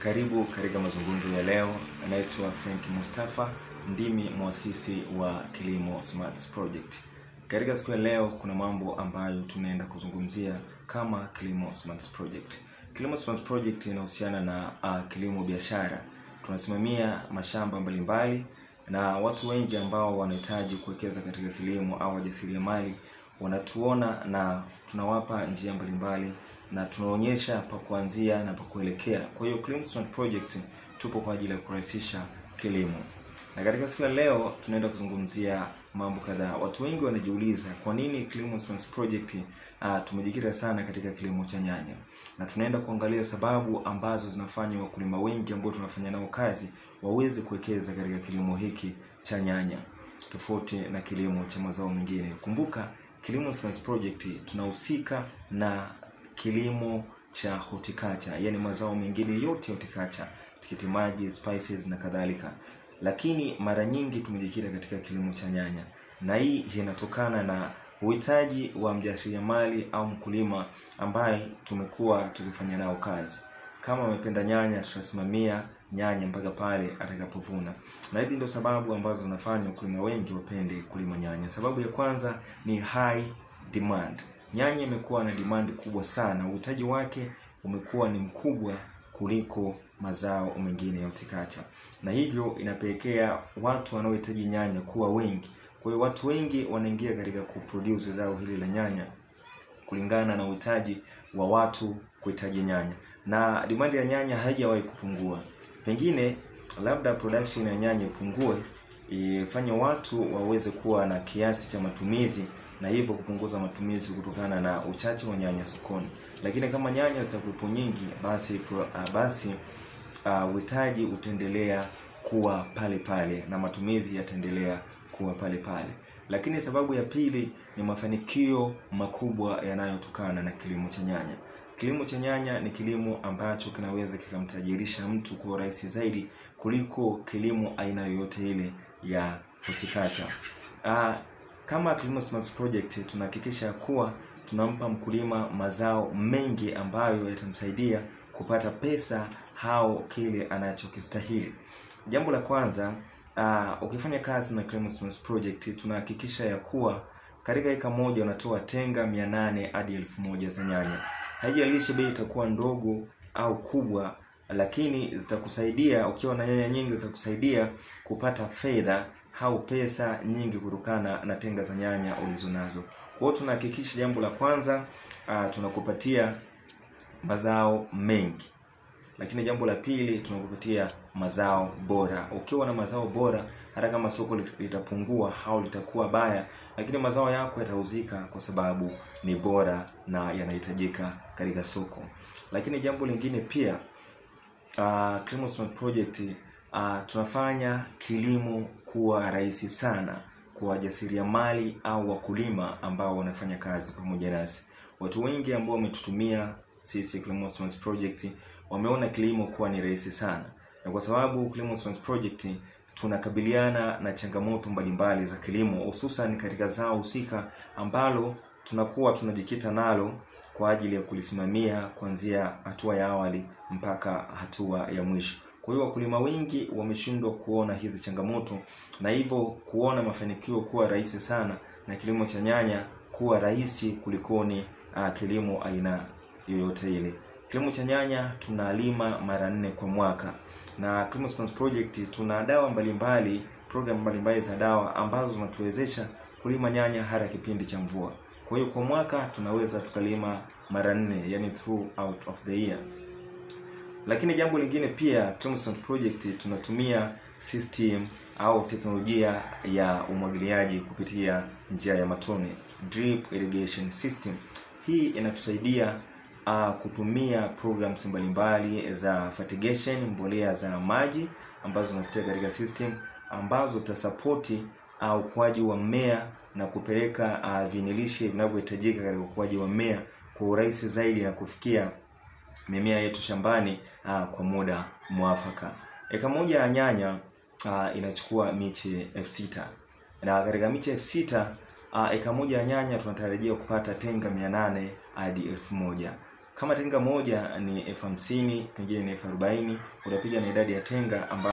Karibu katika mazungumzo ya leo. Naitwa Frank Mustafa, ndimi muasisi wa Kilimo Smart Project. Katika siku ya leo kuna mambo ambayo tunaenda kuzungumzia kama Kilimo Smart Project. Kilimo Smart Project inahusiana na kilimo biashara. Tunasimamia mashamba mbalimbali na watu wengi ambao wanahitaji kuwekeza katika kilimo au wajasiriamali wanatuona na tunawapa njia mbalimbali na tunaonyesha pa kuanzia na pa kuelekea. Kwa hiyo Kilimo Smart Project tupo kwa ajili ya kurahisisha kilimo. Na katika siku ya leo tunaenda kuzungumzia mambo kadhaa. Watu wengi wanajiuliza kwa nini Kilimo Smart Project tumejikita sana katika kilimo cha nyanya. Na tunaenda kuangalia sababu ambazo zinafanya wakulima wengi ambao tunafanya nao kazi waweze kuwekeza katika kilimo hiki cha nyanya tofauti na kilimo cha mazao mengine. Kumbuka Kilimo Smart Project tunahusika na kilimo cha horticulture, yani mazao mengine yote ya horticulture, tikiti maji, spices na kadhalika. Lakini mara nyingi tumejikita katika kilimo cha nyanya. Na hii inatokana na uhitaji wa mjasiriamali au mkulima ambaye tumekuwa tukifanya nao kazi. Kama amependa nyanya, tutasimamia nyanya mpaka pale atakapovuna. Na hizi ndio sababu ambazo zinafanya wakulima wengi wapende kulima nyanya. Sababu ya kwanza ni high demand. Nyanya imekuwa na demand kubwa sana. Uhitaji wake umekuwa ni mkubwa kuliko mazao mengine ya horticulture. Na hivyo inapelekea watu wanaohitaji nyanya kuwa wengi. Kwa hiyo watu wengi wanaingia katika kuproduce zao hili la nyanya kulingana na uhitaji wa watu kuhitaji nyanya. Na demand ya nyanya haijawahi kupungua. Pengine labda production ya nyanya ipungue, ifanye watu waweze kuwa na kiasi cha matumizi na hivyo kupunguza matumizi kutokana na uchache wa nyanya sokoni. Lakini kama nyanya zitakuwepo nyingi, basi uhitaji utaendelea kuwa pale pale na matumizi yataendelea kuwa pale pale. Lakini sababu ya pili ni mafanikio makubwa yanayotokana na kilimo cha nyanya. Kilimo cha nyanya ni kilimo ambacho kinaweza kikamtajirisha mtu kwa urahisi zaidi kuliko kilimo aina yoyote ile ya horticulture. Kama Kilimo Smart Project tunahakikisha kuwa tunampa mkulima mazao mengi ambayo yatamsaidia kupata pesa au kile anachokistahili. Jambo la kwanza, ukifanya kazi na Kilimo Smart Project tunahakikisha ya kuwa katika eka moja unatoa tenga 800 hadi 1000 za nyanya. Haijalishi bei itakuwa ndogo au kubwa, lakini zitakusaidia ukiwa na nyanya nyingi, zitakusaidia kupata fedha au pesa nyingi kutokana na tenga za nyanya ulizonazo. Kwa hiyo tunahakikisha jambo la kwanza tunakupatia mazao mengi. Lakini jambo la pili tunakupatia mazao bora. Ukiwa na mazao bora, hata kama soko litapungua au litakuwa baya, lakini mazao yako yatauzika kwa sababu ni bora na yanahitajika katika soko. Lakini jambo lingine pia, Kilimo Smart Project tunafanya kilimo kuwa rahisi sana kwa wajasiriamali au wakulima ambao wanafanya kazi pamoja nasi. Watu wengi ambao wametutumia sisi Kilimo Smart Project wameona kilimo kuwa ni rahisi sana. Na kwa sababu Kilimo Smart Project tunakabiliana na changamoto mbalimbali za kilimo, hususan katika zao husika ambalo tunakuwa tunajikita nalo kwa ajili ya kulisimamia kuanzia hatua ya awali mpaka hatua ya mwisho. Kwa hiyo wakulima wengi wameshindwa kuona hizi changamoto na hivyo kuona mafanikio kuwa rahisi sana na kilimo cha nyanya kuwa rahisi kulikoni kilimo aina yoyote ile. Kilimo cha nyanya tunalima mara 4 kwa mwaka. Na Kilimo Smart Project tuna dawa mbalimbali, program mbalimbali za dawa ambazo zinatuwezesha kulima nyanya hata kipindi cha mvua. Kwa hiyo kwa mwaka tunaweza tukalima mara 4, yani throughout of the year. Lakini jambo lingine pia, Kilimo Smart Project tunatumia system au teknolojia ya umwagiliaji kupitia njia ya matone, drip irrigation system. Hii inatusaidia kutumia programs mbalimbali za fertigation, mbolea za maji ambazo zinapitia katika system ambazo zitasapoti ukuaji wa mmea na kupeleka vinilishi vinavyohitajika katika ukuaji wa mmea kwa urahisi zaidi na kufikia mimea yetu shambani kwa muda mwafaka. Eka moja ya nyanya inachukua miche 6000. Na katika miche 6000 eka moja ya nyanya tunatarajia kupata tenga 800 hadi 1000. Kama tenga moja ni 50,000, pengine ni 40,000, utapiga na idadi ya tenga ambayo